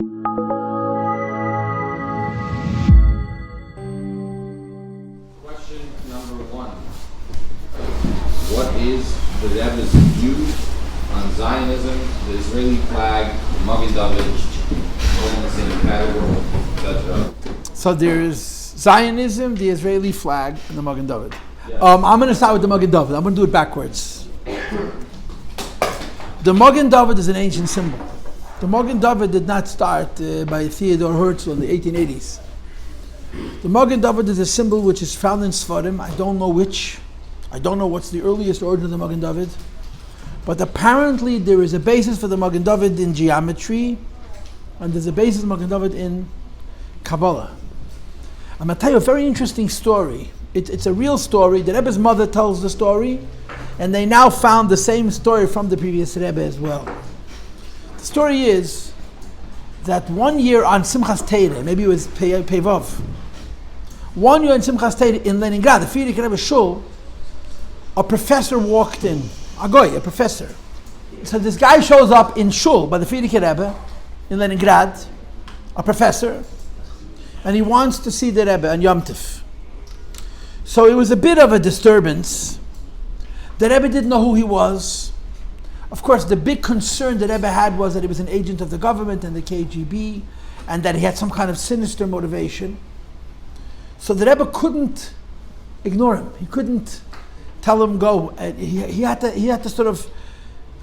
Question number one. What is the Rebbe's view on Zionism, the Israeli flag, the Magen David, all in the same category, etc.? So there's Zionism, the Israeli flag, and the Magen David. Yes. I'm going to start with the Magen David. I'm going to do it backwards. The Magen David is an ancient symbol. The Magen David did not start by Theodore Herzl in the 1880s. The Magen David is a symbol which is found in Sfarim. I don't know which. I don't know what's the earliest origin of the Magen David. But apparently there is a basis for the Magen David in geometry, and there's a basis of Magen David in Kabbalah. I'm going to tell you a very interesting story. It's a real story. The Rebbe's mother tells the story, and they now found the same story from the previous Rebbe as well. The story is that one year on Simchas Torah, maybe it was Pevav, one year on Simchas Torah in Leningrad, the Frierdiker Rebbe Shul, a professor walked in, a professor. So this guy shows up in Shul by the Frierdiker Rebbe in Leningrad, a professor, and he wants to see the Rebbe on Yom Tov. So it was a bit of a disturbance. The Rebbe didn't know who he was. Of course, the big concern the Rebbe had was that he was an agent of the government and the KGB, and that he had some kind of sinister motivation. So the Rebbe couldn't ignore him. He couldn't tell him go. He had to sort of,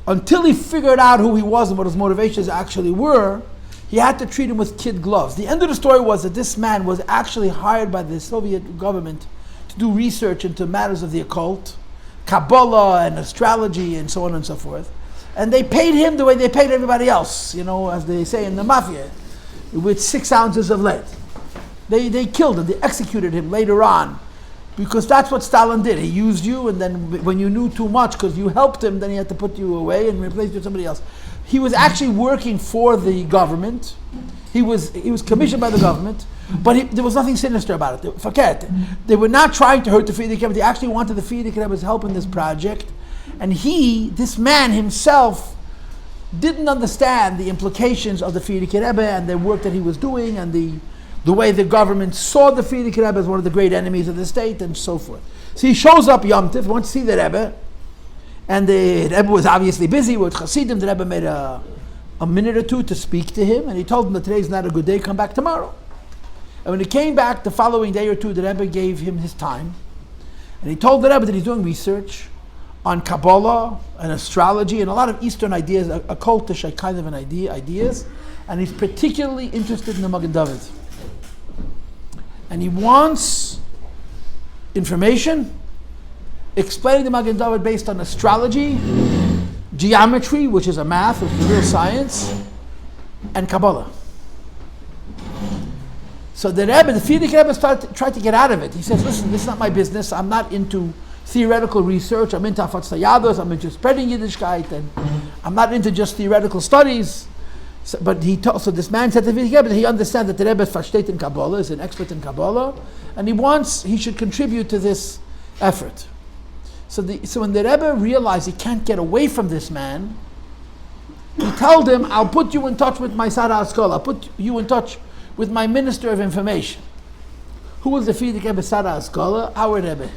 until he figured out who he was and what his motivations actually were, he had to treat him with kid gloves. The end of the story was that this man was actually hired by the Soviet government to do research into matters of the occult, Kabbalah and astrology and so on and so forth. And they paid him the way they paid everybody else, as they say in the mafia, with 6 ounces of lead. They killed him, they executed him later on, because that's what Stalin did. He used you, and then when you knew too much, because you helped him, then he had to put you away and replace you with somebody else. He was actually working for the government. He was commissioned by the government, but there was nothing sinister about it. Forget it. They were not trying to hurt the Frierdiker Rebbe. They actually wanted the Frierdiker Rebbe's help in this project. And this man himself, didn't understand the implications of the Frierdiker Rebbe and the work that he was doing, and the way the government saw the Frierdiker Rebbe as one of the great enemies of the state, and so forth. So he shows up Yom Tov, wants to see the Rebbe, and the Rebbe was obviously busy with Chassidim. The Rebbe made a minute or two to speak to him, and he told him that today's not a good day, come back tomorrow. And when he came back the following day or two, the Rebbe gave him his time, and he told the Rebbe that he's doing research on Kabbalah and astrology and a lot of Eastern ideas, occultish kind of ideas, and he's particularly interested in the Magen David. And he wants information explaining the Magen David based on astrology, geometry, which is a math, which is a real science, and Kabbalah. So the Rebbe, the Frierdiker Rebbe, tried to get out of it. He says, listen, this is not my business. I'm not into theoretical research. I'm into lyhadus. I'm into spreading Yiddishkeit, and I'm not into just theoretical studies. So this man said to the Rebbe that he understands that the Rebbe versteht in Kabbalah, is an expert in Kabbalah, and he should contribute to this effort. So when the Rebbe realized he can't get away from this man, he told him, I'll put you in touch with my Sara Haskala. I'll put you in touch with my Minister of Information. Who was the Frierdiker Rebbe Sara Haskala? Our Rebbe.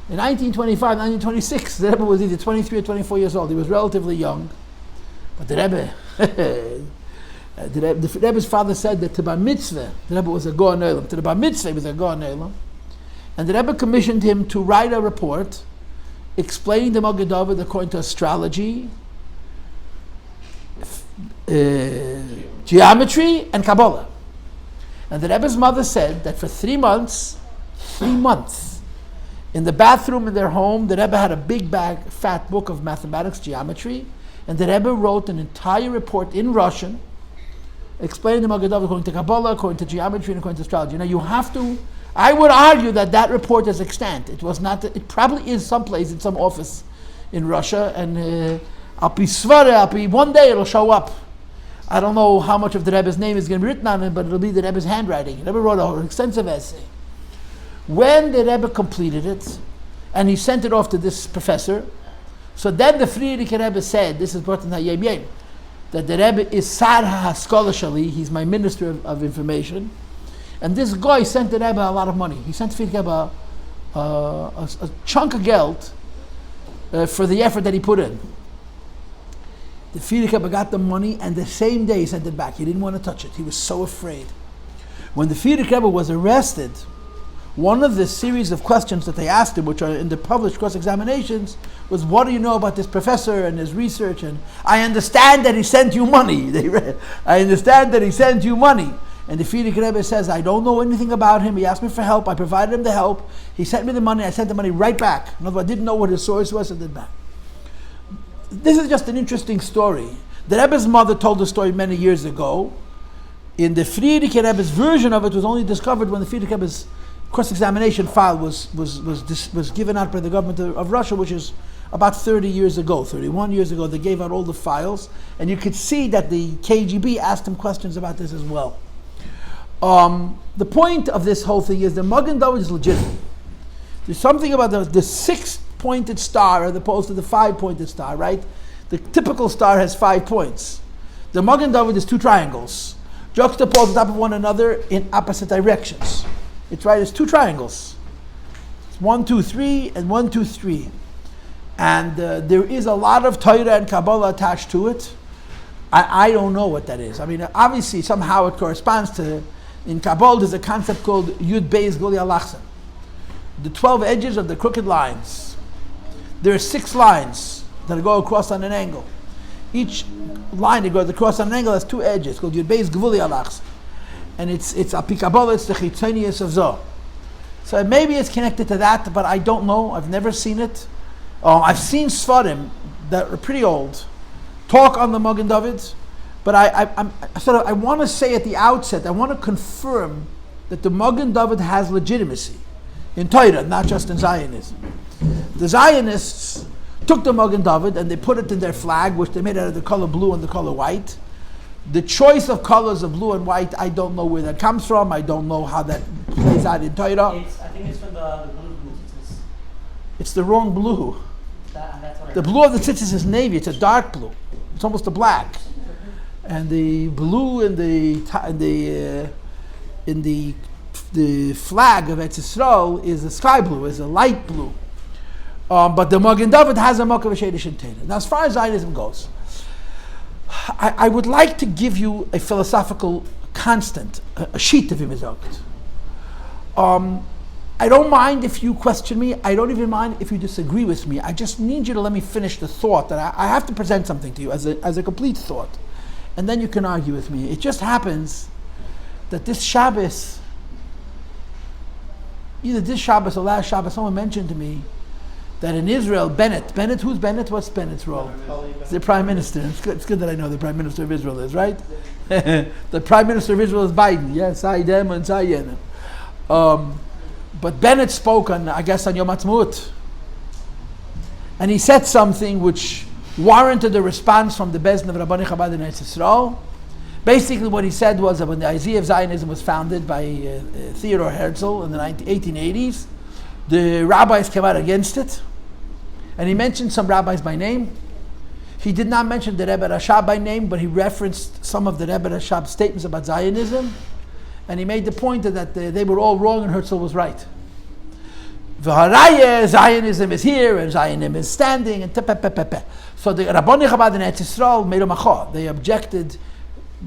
In 1925, 1926, the Rebbe was either 23 or 24 years old. He was relatively young. But the Rebbe, the Rebbe's father said that to Bar Mitzvah, the Rebbe was a Goan Olam. To the Bar Mitzvah, he was a Goan Olam. And the Rebbe commissioned him to write a report explaining the Magen David according to astrology, geometry, and Kabbalah. And the Rebbe's mother said that for 3 months, in the bathroom in their home, the Rebbe had a big fat book of mathematics, geometry, and the Rebbe wrote an entire report in Russian explaining the Magen David according to Kabbalah, according to geometry, and according to astrology. Now I would argue that report is extant. It was not. It probably is someplace in some office in Russia, and one day it'll show up. I don't know how much of the Rebbe's name is going to be written on it, but it'll be the Rebbe's handwriting. The Rebbe wrote an extensive essay. When the Rebbe completed it, and he sent it off to this professor, so then the Frierdiker Rebbe said, this is brought in Hayem Yem, that the Rebbe is Sar HaSkola Shali, he's my minister of information, and this guy sent the Rebbe a lot of money. He sent the Rebbe a chunk of geld for the effort that he put in. The Frierdiker Rebbe got the money, and the same day he sent it back. He didn't want to touch it. He was so afraid. When the Frierdiker Rebbe was arrested, one of the series of questions that they asked him, which are in the published cross-examinations, was, what do you know about this professor and his research? And I understand that he sent you money. I understand that he sent you money. And the Frierdiker Rebbe says, I don't know anything about him. He asked me for help. I provided him the help. He sent me the money. I sent the money right back. In other words, I didn't know what his source was, and did back. This is just an interesting story. The Rebbe's mother told the story many years ago. In the Frierdiker Rebbe's version of it was only discovered when the Frierdiker Rebbe's cross-examination file was given out by the government of Russia, which is about 30 years ago, 31 years ago. They gave out all the files, and you could see that the KGB asked him questions about this as well. The point of this whole thing is the Magen David is legitimate. There's something about the six-pointed star as opposed to the five-pointed star, right? The typical star has 5 points. The Magen David is 2 triangles, juxtaposed on top of one another in opposite directions. It's right, it's 2 triangles. It's 1, 2, 3, and 1, 2, 3. And there is a lot of Torah and Kabbalah attached to it. I don't know what that is. I mean, obviously, somehow it corresponds to, in Kabbalah, there's a concept called Yud Beis Guli Alachsen. The 12 edges of the crooked lines. There are 6 lines that go across on an angle. Each line that goes across on an angle has 2 edges, called Yud Beis Guli Alachsen. And it's Api Kabbalah, it's the Chitzonius of Zoh. So maybe it's connected to that, but I don't know. I've never seen it. I've seen Sfarim that are pretty old talk on the Magen David, but I want to say at the outset, I want to confirm that the Magen David has legitimacy in Torah, not just in Zionism. The Zionists took the Magen David and they put it in their flag, which they made out of the color blue and the color white. The choice of colors of blue and white, I don't know where that comes from. I don't know how that plays out in Torah. I think it's from the blue tzitzis. It's the wrong blue. That's what The blue of the tzitzis is navy. It's a dark blue. It's almost a black. And the blue in the flag of Eretz Yisrael is a sky blue, is a light blue. But the Magen David has a Makav Shadish in Torah. Now, as far as Zionism goes, I would like to give you a philosophical constant, a sheet of Imizakt. I don't mind if you question me. I don't even mind if you disagree with me. I just need you to let me finish the thought that I have to present something to you as a complete thought. And then you can argue with me. It just happens that this Shabbos, either this Shabbos or last Shabbos, someone mentioned to me that in Israel, Bennett, who's Bennett? What's Bennett's role? He's the Prime Minister. It's good that I know the Prime Minister of Israel is, right? The Prime Minister of Israel is Biden. Yes, I dem and Zayen. But Bennett spoke on, I guess, on Yom Ha'atzmaut. And he said something which warranted a response from the Beis Rivka of Rabbani Chabad in Eretz Yisrael. Basically what he said was that when the idea of Zionism was founded by Theodor Herzl in the 1880s, the rabbis came out against it. And he mentioned some rabbis by name. He did not mention the Rebbe Rashab by name, but he referenced some of the Rebbe Rashab's statements about Zionism. And he made the point that they were all wrong and Herzl was right. V'haraya, Zionism is here and Zionism is standing and tepepepepe. So the Rabbani Chabad in Eretz Yisrael made a Machon. They objected.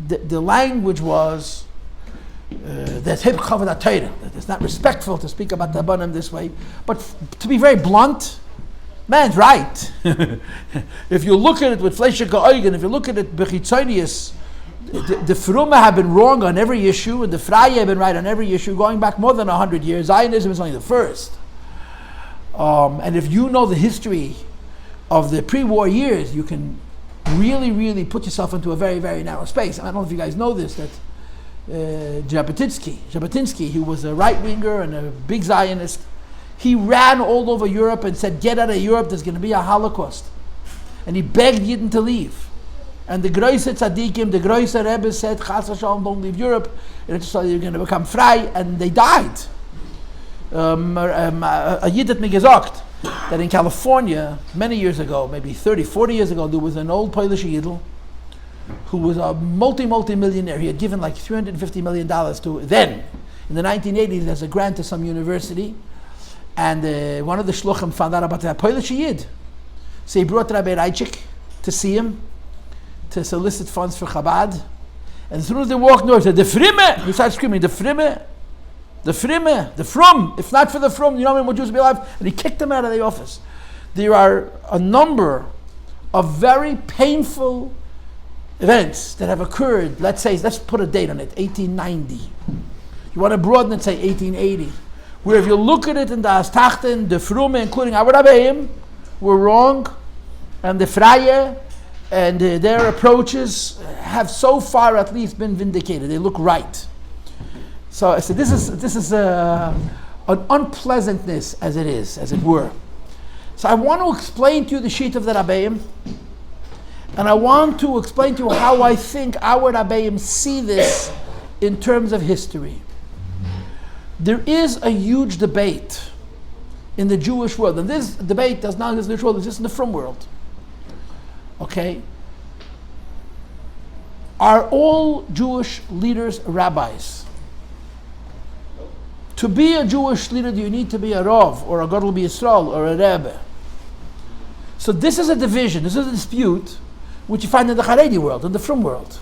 The language was that it's not respectful to speak about the Rabbanim this way. But to be very blunt, man's right. If you look at it with Fleischer Eugen, if you look at it Bechitzonius, the Fruma have been wrong on every issue, and the Freie have been right on every issue, going back more than 100 years. Zionism is only the first. And if you know the history of the pre-war years, you can really, really put yourself into a very, very narrow space. I don't know if you guys know this, that Jabotinsky, who was a right-winger and a big Zionist, he ran all over Europe and said, get out of Europe, there's going to be a Holocaust. And he begged Yidden to leave. And the Groise Tzaddikim, the Groise Rebbe said, Chas v'shalom, don't leave Europe, you're going to become frei, and they died. A Yid hat mir gesagt that in California, many years ago, maybe 30, 40 years ago, there was an old Polish Yidl who was a multi-millionaire. He had given like $350 million to then, in the 1980s, as a grant to some university. And one of the shluchim found out about the Polish Yid. So he brought Rabbi Reichik to see him, to solicit funds for Chabad. And as soon as they walked north, he said, "The Frimme!" He started screaming, "The Frimme! The Frimme! The Frum! If not for the Frum, you know how many more Jews will be alive?" And he kicked them out of the office. There are a number of very painful events that have occurred. Let's put a date on it, 1890. You want to broaden it, say 1880. Where if you look at it in the Astachten, the Frume, including our Rabbeim, were wrong, and the Freie and their approaches have so far at least been vindicated. They look right. So I said, this is an unpleasantness as it were. So I want to explain to you the sheet of the Rabbeim, and I want to explain to you how I think our Rabbeim see this in terms of history. There is a huge debate in the Jewish world, and this debate does not exist in the Jewish world, it exists in the Frum world. Okay? Are all Jewish leaders rabbis? To be a Jewish leader, do you need to be a Rav, or a Gadol B'Yisrael, or a Rebbe? So this is a division, this is a dispute, which you find in the Haredi world, in the Frum world.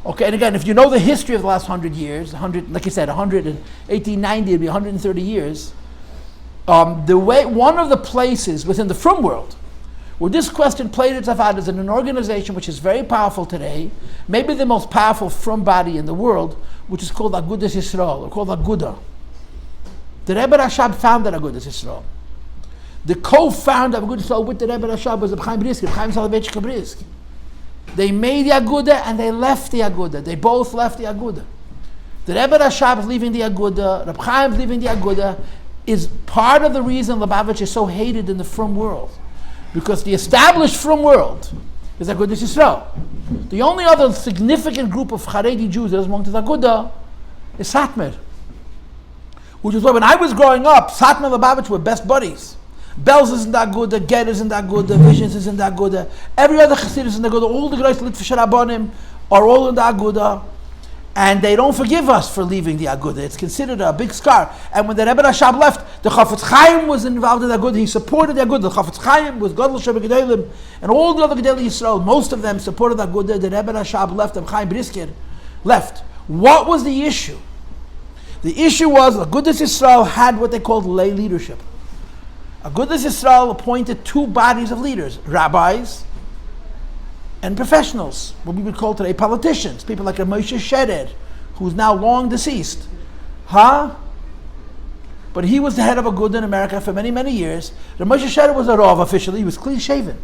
Okay, and again, if you know the history of the last 100 years, like I said, 1890 would be 130 years, one of the places within the Frum world where this question played itself out is in an organization which is very powerful today, maybe the most powerful Frum body in the world, which is called Agudas Yisrael, or called Aguda. The Rebbe Rashab founded Agudas Yisrael. The co-founder of Agudas Yisrael with the Rebbe Rashab was Chaim Brisk, Chaim Soloveitchik Brisk. They made the Aguda and they left the Aguda. They both left the Aguda. The Rebbe Rashab is leaving the Aguda, Reb Chaim is leaving the Aguda, is part of the reason Lubavitch is so hated in the Frum world. Because the established Frum world is Agudas Yisrael. The only other significant group of Haredi Jews that is among the Aguda is Satmar. Which is why when I was growing up, Satmar and Lubavitch were best buddies. Belz is in the Aguda, Ger is in the Aguda, Visions is in the Aguda, every other Chassidus is in the Aguda, all the great Litvish Rabbanim are all in the Aguda, and they don't forgive us for leaving the Aguda. It's considered a big scar. And when the Rebbe Rashab left, the Chafetz Chaim was involved in the Aguda, he supported the Aguda. The Chafetz Chaim was Gadol Sheba Gedolim, and all the other Gedolei Yisrael, most of them supported the Aguda. The Rebbe Rashab left, and Chaim Brisker left. What was the issue? The issue was Agudas Yisrael had what they called lay leadership. Agudas Yisrael appointed two bodies of leaders, rabbis and professionals, what we would call today politicians, people like Moshe Sherer, who's now long deceased. But he was the head of Aguda in America for many, many years. Moshe Sherer was a Rav officially, he was clean shaven.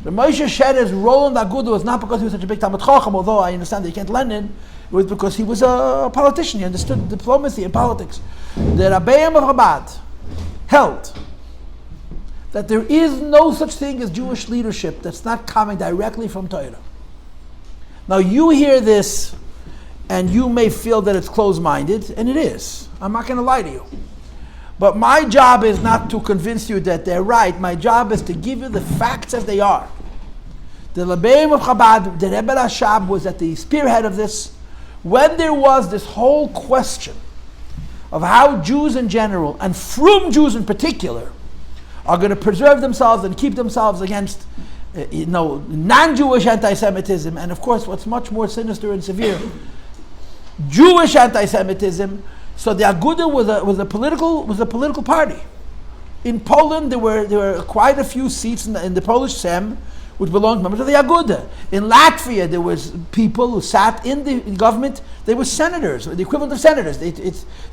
Moshe Sherer's role in the Aguda was not because he was such a big Talmid Chacham, although I understand that he can't learn it, it was because he was a politician, he understood diplomacy and politics. The Rabbeim of Chabad held that there is no such thing as Jewish leadership that's not coming directly from Torah. Now you hear this and you may feel that it's closed-minded, and it is. I'm not going to lie to you. But my job is not to convince you that they're right. My job is to give you the facts as they are. The Rebbeim of Chabad, the Rebbe Rashab was at the spearhead of this. When there was this whole question of how Jews in general, and Frum Jews in particular, are going to preserve themselves and keep themselves against non-Jewish anti-Semitism, and of course what's much more sinister and severe, Jewish anti-Semitism. So the Aguda was a political party. In Poland there were quite a few seats in the Polish Sejm which belonged to members of the Aguda. In Latvia there was people who sat in the government, they were senators, the equivalent of senators.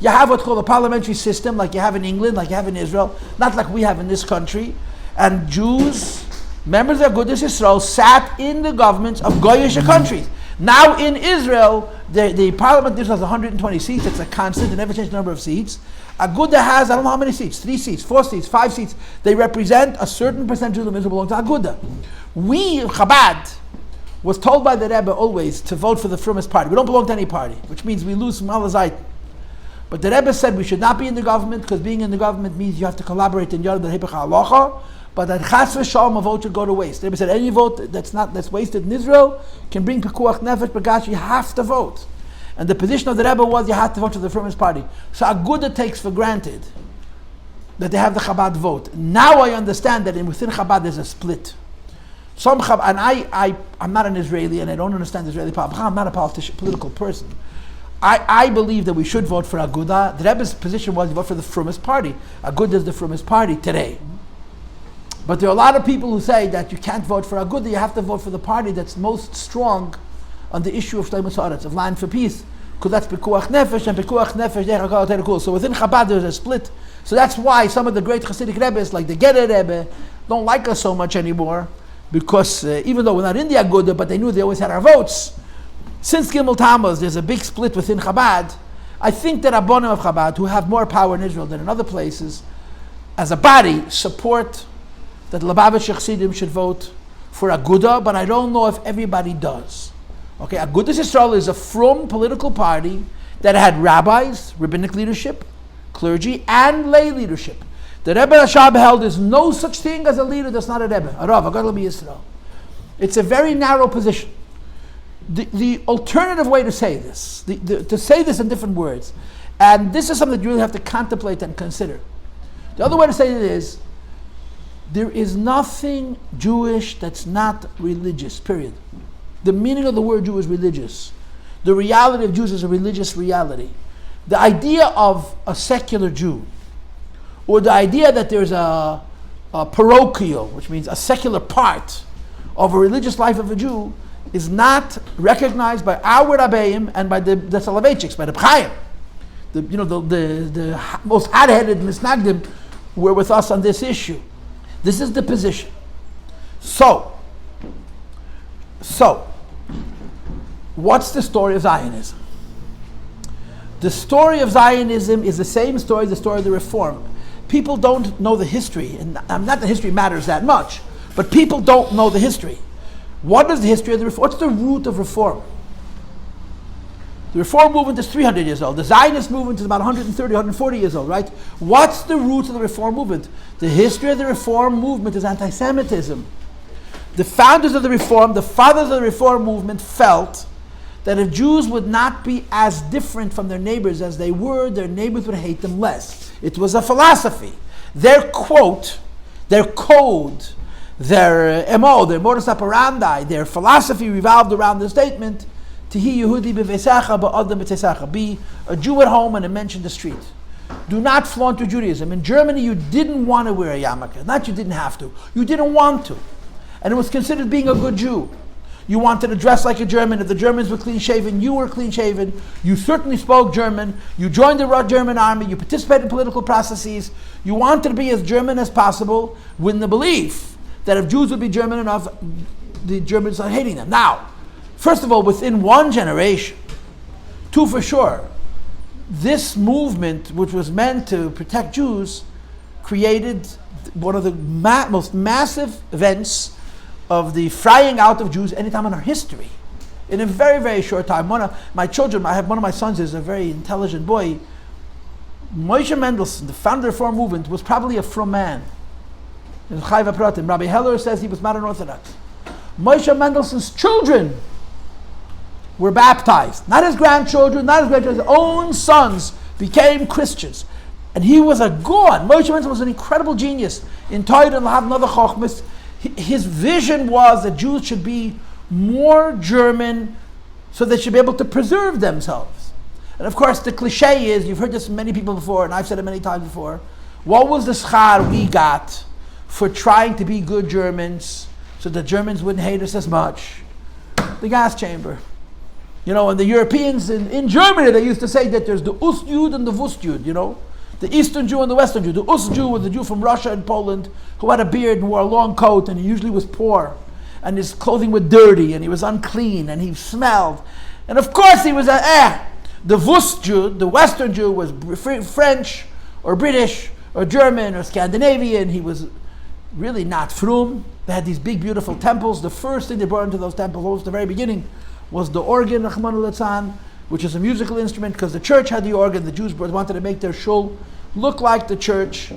You have what's called a parliamentary system like you have in England, like you have in Israel, not like we have in this country. And Jews, members of Agudas Yisrael, sat in the governments of Goyish countries. Now in Israel, the parliament has 120 seats, it's a constant, they never change the number of seats. Aguda has, I don't know how many seats, 3 seats, 4 seats, 5 seats. They represent a certain percentage of the Israel belong to Aguda. We, Chabad, was told by the Rebbe always to vote for the Frumist party. We don't belong to any party, which means we lose Malazait. But the Rebbe said we should not be in the government, because being in the government means you have to collaborate in Yad Ha'Hipach HaHalacha. but that chas v'shalom a vote should go to waste. The Rebbe said any vote that's wasted in Israel can bring pekuach nefesh b'gash. You have to vote, and the position of the Rebbe was you have to vote to the Reformist Party. So Aguda takes for granted that they have the Chabad vote. Now I understand that within Chabad there's a split. Some Chabad, and I'm not an Israeli and I don't understand Israeli politics. I'm not a political person. I believe that we should vote for Aguda. The Rebbe's position was to vote for the Reformist Party. Aguda is the Reformist Party today. But there are a lot of people who say that you can't vote for Aguda, you have to vote for the party that's most strong on the issue of Shleimus Haaretz, of land for peace. Because that's Pekuach Nefesh, and Pekuach Nefesh, so within Chabad there's a split. So that's why some of the great Hasidic Rebbes, like the Gerer Rebbe, don't like us so much anymore, because even though we're not in the Aguda, but they knew they always had our votes. Since Gimel Tammuz, there's a big split within Chabad. I think that Rabbanim of Chabad, who have more power in Israel than in other places, as a body, support that Lubavitch Chassidim should vote for Aguda, but I don't know if everybody does. Okay, Agudas Yisrael is a frum political party that had rabbis, rabbinic leadership, clergy, and lay leadership. The Rebbe Rashab held there's no such thing as a leader that's not a Rebbe, a Rav, a Gadol Yisrael. It's a very narrow position. The alternative way to say this, to say this in different words, and this is something that you really have to contemplate and consider. The other way to say it is, there is nothing Jewish that's not religious, period. The meaning of the word Jew is religious. The reality of Jews is a religious reality. The idea of a secular Jew, or the idea that there's a parochial, which means a secular part of a religious life of a Jew, is not recognized by our Rabbeim and by the Soloveitchiks, by the Chaim. The most hard-headed Misnagdim were with us on this issue. This is the position. So, what's the story of Zionism? The story of Zionism is the same story as the story of the Reform. People don't know the history, and not that history matters that much, but people don't know the history. What is the history of the Reform? What's the root of Reform? The Reform movement is 300 years old. The Zionist movement is about 130, 140 years old, right? What's the root of the Reform movement? The history of the Reform movement is anti-Semitism. The founders of the Reform, the fathers of the Reform movement felt that if Jews would not be as different from their neighbors as they were, their neighbors would hate them less. It was a philosophy. Their quote, their code, their MO, their modus operandi, their philosophy revolved around the statement, Tihi Yehudi b'veisecha ba'adam b'teisecha. Be a Jew at home and a mensch in the street. Do not flaunt your Judaism. In Germany, you didn't want to wear a yarmulke. Not you didn't have to. You didn't want to. And it was considered being a good Jew. You wanted to dress like a German. If the Germans were clean-shaven, you were clean-shaven. You certainly spoke German. You joined the German army. You participated in political processes. You wanted to be as German as possible with the belief that if Jews would be German enough, the Germans are hating them. Now, first of all, within one generation, two for sure, this movement, which was meant to protect Jews, created one of the most massive events of the frying out of Jews anytime in our history. In a very, very short time. One of my children, one of my sons is a very intelligent boy. Moshe Mendelssohn, the founder of the Reform movement, was probably a frum man. Rabbi Heller says he was modern Orthodox. Moshe Mendelssohn's children were baptized. Not his grandchildren, not his grandchildren, his own sons became Christians. And he was a god. Moshe Mendelssohn was an incredible genius in Torah and Lahav Nada Chochmas. His vision was that Jews should be more German so they should be able to preserve themselves. And of course the cliche is, you've heard this from many people before, and I've said it many times before, what was the schar we got for trying to be good Germans so the Germans wouldn't hate us as much? The gas chamber. You know, and the Europeans in Germany, they used to say that there's the Ostjud and the Wustjud, you know? The Eastern Jew and the Western Jew. The Jew was the Jew from Russia and Poland who had a beard and wore a long coat, and he usually was poor, and his clothing was dirty, and he was unclean, and he smelled. And of course he was the Wust Jew, the Western Jew, was French or British or German or Scandinavian. He was really not frum. They had these big, beautiful temples. The first thing they brought into those temples, almost the very beginning, was the organ, Rachmana litzlan, which is a musical instrument, because the church had the organ. The Jews wanted to make their shul look like the church.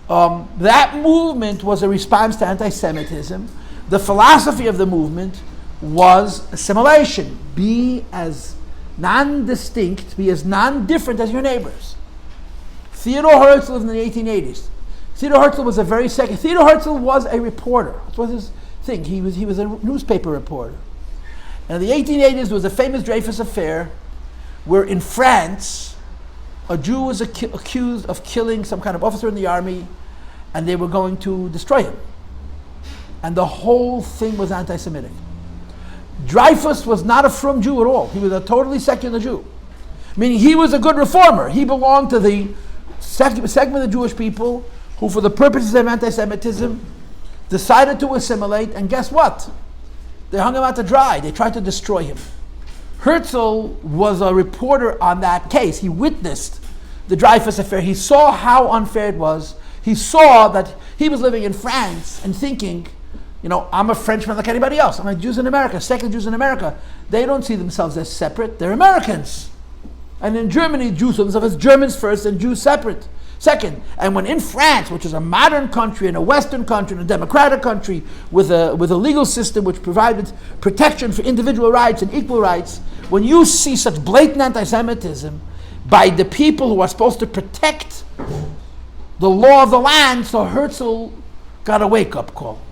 That movement was a response to anti-Semitism. The philosophy of the movement was assimilation. Be as non-distinct, be as non-different as your neighbors. Theodore Herzl lived in the 1880s. Theodore Herzl was Theodore Herzl was a reporter. That was his thing. He was a newspaper reporter. And in the 1880s, there was a famous Dreyfus affair where in France, a Jew was accused of killing some kind of officer in the army, and they were going to destroy him. And the whole thing was anti-Semitic. Dreyfus was not a frum Jew at all. He was a totally secular Jew. Meaning he was a good reformer. He belonged to the segment of the Jewish people who, for the purposes of anti-Semitism, decided to assimilate, and guess what? They hung him out to dry. They tried to destroy him. Herzl was a reporter on that case. He witnessed the Dreyfus affair. He saw how unfair it was. He saw that he was living in France and thinking, I'm a Frenchman like anybody else. I'm like Jews in America, secular Jews in America. They don't see themselves as separate. They're Americans. And in Germany, Jews saw themselves as Germans first and Jews separate. Second, and when in France, which is a modern country and a Western country and a democratic country with a legal system which provided protection for individual rights and equal rights, when you see such blatant anti-Semitism by the people who are supposed to protect the law of the land, so Herzl got a wake-up call.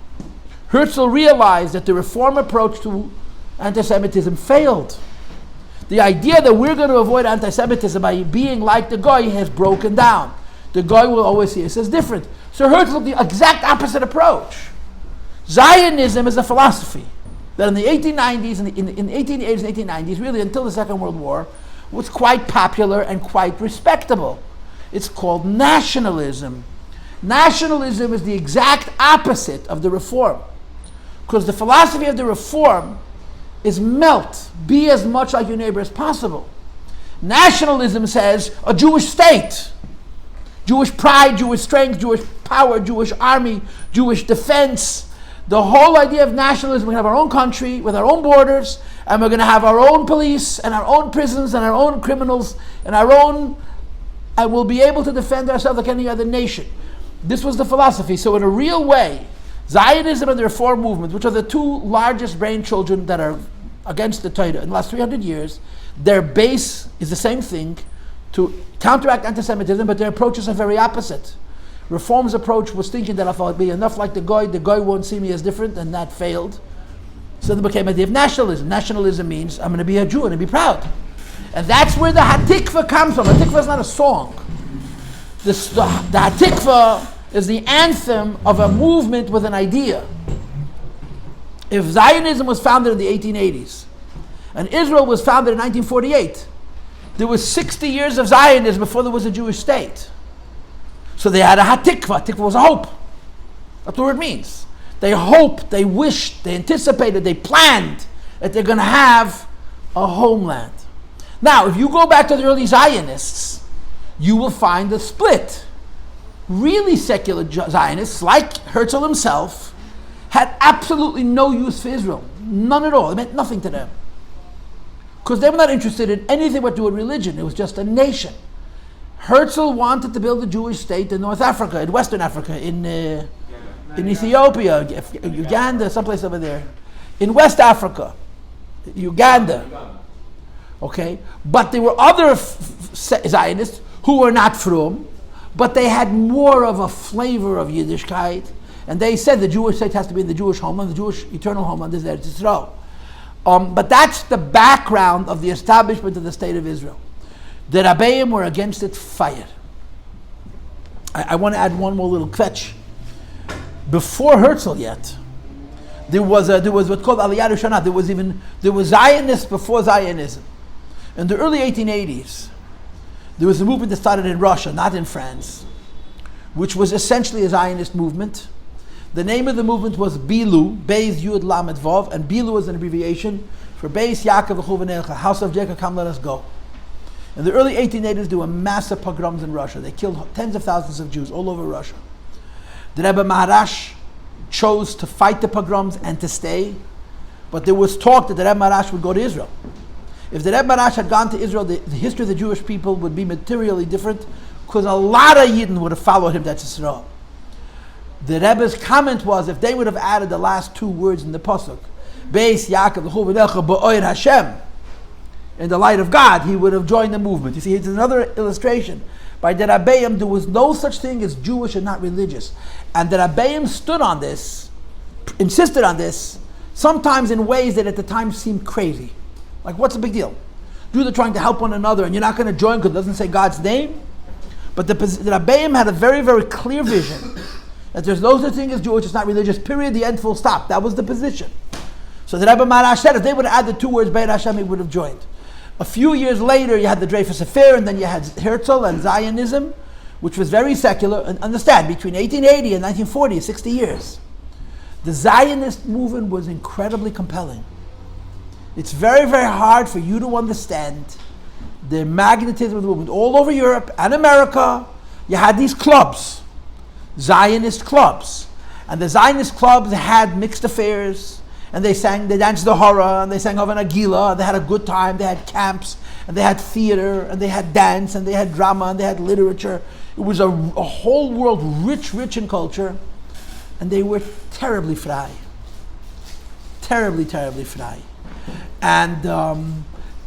Herzl realized that the reform approach to anti-Semitism failed. The idea that we're going to avoid anti-Semitism by being like the Goy has broken down. The Goy will always see us as different. So Herzl took the exact opposite approach. Zionism is a philosophy that in the 1890s, in the 1880s and 1890s, really until the Second World War, was quite popular and quite respectable. It's called nationalism. Nationalism is the exact opposite of the reform. Because the philosophy of the reform is melt, be as much like your neighbor as possible. Nationalism says a Jewish state, Jewish pride, Jewish strength, Jewish power, Jewish army, Jewish defense. The whole idea of nationalism, we're going to have our own country with our own borders, and we're going to have our own police and our own prisons and our own criminals and we'll be able to defend ourselves like any other nation. This was the philosophy. So in a real way, Zionism and the Reform movement, which are the two largest brain children that are against the Torah in the last 300 years, their base is the same thing, to counteract anti-Semitism, but their approaches are very opposite. Reform's approach was thinking that if I'll be enough like the Goy won't see me as different, and that failed. So there became the idea of nationalism. Nationalism means I'm going to be a Jew and be proud. And that's where the Hatikva comes from. Hatikva is not a song. The Hatikva is the anthem of a movement with an idea. If Zionism was founded in the 1880s, and Israel was founded in 1948, there was 60 years of Zionism before there was a Jewish state. So they had a Hatikva. Hatikva was a hope. That's what it means. They hoped, they wished, they anticipated, they planned that they're going to have a homeland. Now, if you go back to the early Zionists, you will find a split. Really secular Zionists, like Herzl himself, had absolutely no use for Israel. None at all. It meant nothing to them. Because they were not interested in anything but to do with religion. It was just a nation. Herzl wanted to build a Jewish state in North Africa, in Western Africa, in Ethiopia, Uganda, someplace over there. In West Africa, Uganda. Okay? But there were other Zionists who were not frum, but they had more of a flavor of Yiddishkeit, and they said the Jewish state has to be in the Jewish homeland, the Jewish eternal homeland is Eretz Yisrael. But that's the background of the establishment of the state of Israel. The Rabbeim were against it fire. I want to add one more little kvetch. Before Herzl yet, there was what's called Aliyah Rishonah. There was Zionists before Zionism. In the early 1880s, there was a movement that started in Russia, not in France, which was essentially a Zionist movement. The name of the movement was Bilu, Beis Yud Lamed Vav, and Bilu is an abbreviation for Beis Yaakov V'Chuvanelcha, House of Jacob, come let us go. In the early 1880s, there were massive pogroms in Russia. They killed tens of thousands of Jews all over Russia. The Rebbe Maharash chose to fight the pogroms and to stay, but there was talk that the Rebbe Maharash would go to Israel. If the Rebbe Maharash had gone to Israel, the history of the Jewish people would be materially different, because a lot of Yidden would have followed him to Israel. The Rebbe's comment was, if they would have added the last two words in the pasuk, Beis Yaakov l'chu v'necha ba'oir Hashem, in the light of God, he would have joined the movement. You see, it's another illustration. By the Rabbeim, there was no such thing as Jewish and not religious. And the Rabbeim stood on this, insisted on this, sometimes in ways that at the time seemed crazy. Like, what's the big deal? Jews are trying to help one another, and you're not going to join because it doesn't say God's name? But the Rabbeim had a very, very clear vision that there's no such thing as Jewish, it's not religious, period, the end, full stop. That was the position. So the Rebbe Marash said, if they would have added the two words, Be'er Hashem, he would have joined. A few years later, you had the Dreyfus Affair, and then you had Herzl and Zionism, which was very secular. And understand, between 1880 and 1940, 60 years, the Zionist movement was incredibly compelling. It's very, very hard for you to understand the magnetism of the movement. All over Europe and America, you had these clubs, Zionist clubs. And the Zionist clubs had mixed affairs, and they danced the horror, and they sang Havan Agila, and they had a good time, they had camps, and they had theater, and they had dance, and they had drama, and they had literature. It was a whole world rich in culture, and they were terribly frei. Terribly frei. And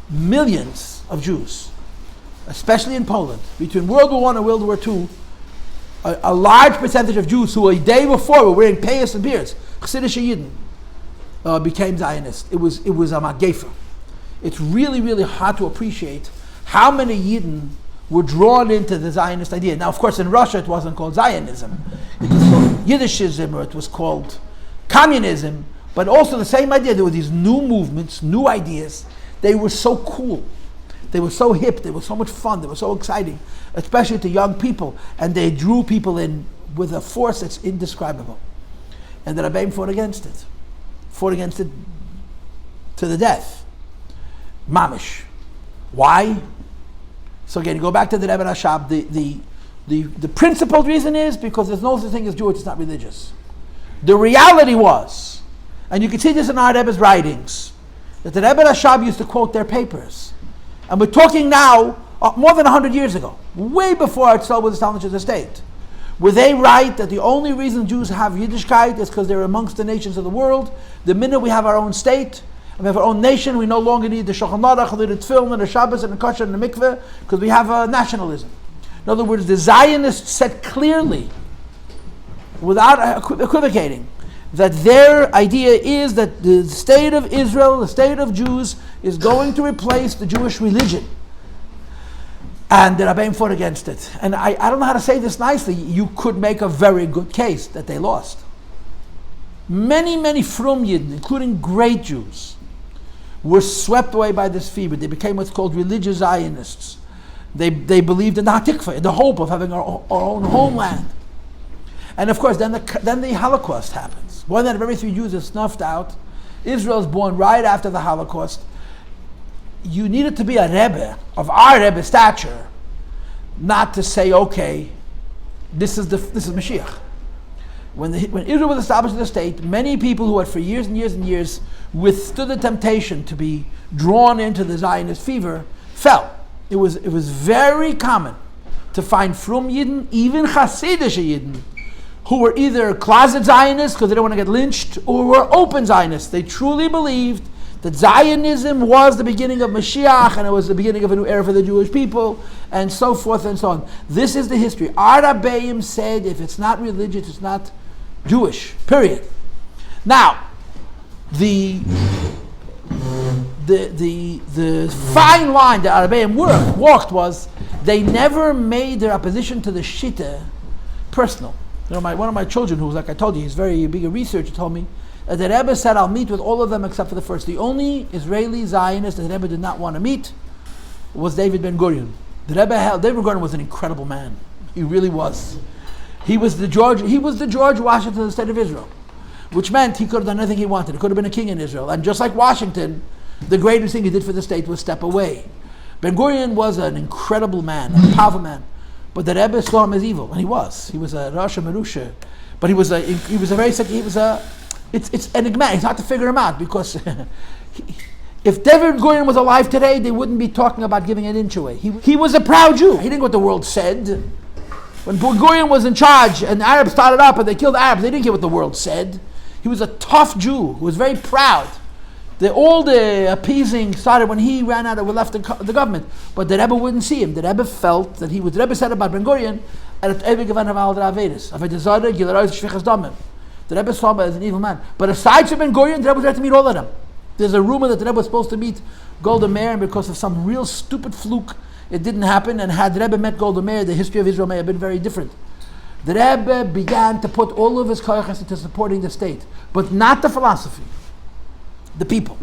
millions of Jews, especially in Poland, between World War I and World War II, a large percentage of Jews who a day before were wearing payas and beards, Chassidish Yidden, became Zionist. It was a magefa. It's really hard to appreciate how many Yidden were drawn into the Zionist idea. Now, of course, in Russia it wasn't called Zionism. It was called Yiddishism, or it was called communism, but also the same idea. There were these new movements, new ideas. They were so cool. They were so hip. They were so much fun. They were so exciting, especially to young people. And they drew people in with a force that's indescribable. And the Rebbeim fought against it to the death. Mamish. Why? So again, you go back to the Rebbe Rashab. The principled reason is because there's no such thing as Jewish, it's not religious. The reality was, and you can see this in our Rebbe's writings, that the Rebbe Rashab used to quote their papers. And we're talking now, more than 100 years ago, way before Artzel was established as a state, where they write that the only reason Jews have Yiddishkeit is because they're amongst the nations of the world. The minute we have our own state, and we have our own nation, we no longer need the Shulchan Aruch, the Tefillin, and the Shabbos, and the Kosher, and the Mikveh, because we have nationalism. In other words, the Zionists said clearly, without equivocating, that their idea is that the state of Israel, the state of Jews, is going to replace the Jewish religion. And the Rebbeim fought against it. And I don't know how to say this nicely. You could make a very good case that they lost. Many frum Yidden, including great Jews, were swept away by this fever. They became what's called religious Zionists. They believed in the Hatikva, in the hope of having our own homeland. And of course, then the Holocaust happens. One out of every 3 Jews is snuffed out. Israel is born right after the Holocaust. You needed to be a rebbe of our rebbe stature, not to say, okay, this is Mashiach. When Israel was established as a state, many people who had for years and years withstood the temptation to be drawn into the Zionist fever fell. It was very common to find frum Yidden, even Chassidish Yidden, who were either closet Zionists because they didn't want to get lynched, or were open Zionists. They truly believed that Zionism was the beginning of Mashiach, and it was the beginning of a new era for the Jewish people, and so forth and so on. This is the history. Our Rabbeim said, if it's not religious, it's not Jewish, period. Now, the fine line that our Rabbeim walked was, they never made their opposition to the Shitta personal. You know, one of my children, who was, like I told you, he's very big a researcher, told me that the Rebbe said, I'll meet with all of them except for the first. The only Israeli Zionist that the Rebbe did not want to meet was David Ben Gurion. David Ben Gurion was an incredible man. He really was. He was the George Washington of the state of Israel, which meant he could have done anything he wanted. He could have been a king in Israel. And just like Washington, the greatest thing he did for the state was step away. Ben Gurion was an incredible man, a powerful man. But the Rebbe saw him as evil, and he was. He was a Rasha Merusha, but it's enigmatic. It's hard to figure him out, because if David Gurion was alive today, they wouldn't be talking about giving an inch away. He was a proud Jew. He didn't know what the world said. When Ben Gurion was in charge and the Arabs started up and they killed Arabs, they didn't care what the world said. He was a tough Jew who was very proud. All the appeasing started when he ran out and left the government. But the Rebbe wouldn't see him. The Rebbe felt that the Rebbe said about Ben Gurion, the Rebbe saw him as an evil man. But aside from Ben Gurion, the Rebbe was ready to meet all of them. There's a rumor that the Rebbe was supposed to meet Golda Meir, and because of some real stupid fluke, it didn't happen. And had the Rebbe met Golda Meir, the history of Israel may have been very different. The Rebbe began to put all of his koyches into supporting the state, but not the philosophy, the people.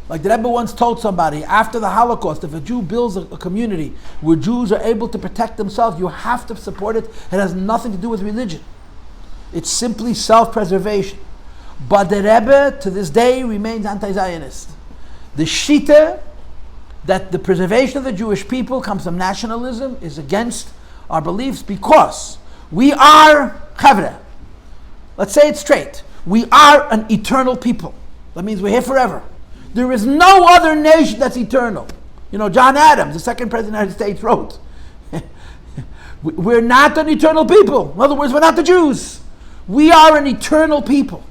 Like the Rebbe once told somebody, after the Holocaust, if a Jew builds a community where Jews are able to protect themselves, you have to support it. It has nothing to do with religion. It's simply self-preservation. But the Rebbe, to this day, remains anti-Zionist. The Shita, that the preservation of the Jewish people comes from nationalism, is against our beliefs because we are Chavre. Let's say it straight. We are an eternal people. That means we're here forever. There is no other nation that's eternal. You know, John Adams, the second president of the United States, wrote, we're not an eternal people. In other words, we're not the Jews. We are an eternal people.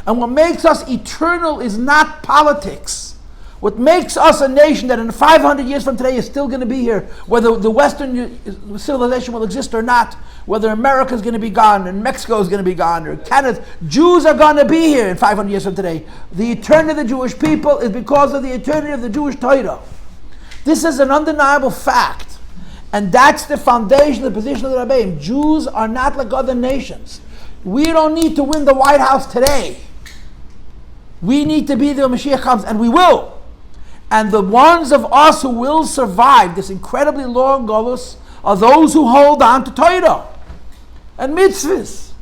And what makes us eternal is not politics. What makes us a nation that in 500 years from today is still going to be here, whether the Western civilization will exist or not, whether America is going to be gone and Mexico is going to be gone or Canada, Jews are going to be here in 500 years from today. The eternity of the Jewish people is because of the eternity of the Jewish Torah. This is an undeniable fact. And that's the foundation of the position of the Rebbeim. Jews are not like other nations. We don't need to win the White House today. We need to be there when Mashiach comes, and we will. And the ones of us who will survive this incredibly long golus are those who hold on to Torah and mitzvahs.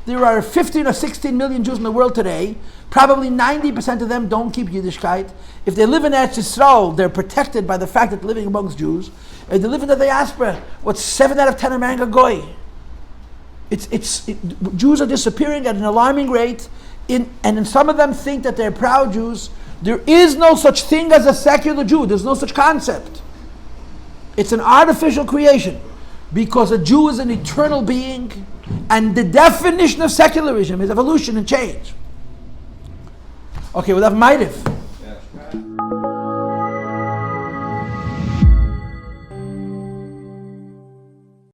There are 15 or 16 million Jews in the world today. Probably 90% of them don't keep Yiddishkeit. If they live in Eretz Yisrael, they're protected by the fact that they're living amongst Jews. If they live in the diaspora, what's 7 out of 10 are marrying a goy. Jews are disappearing at an alarming rate, and some of them think that they're proud Jews. There is no such thing as a secular Jew. There's no such concept. It's an artificial creation because a Jew is an eternal being, and the definition of secularism is evolution and change. Okay, we'll have Maitiv. Yeah.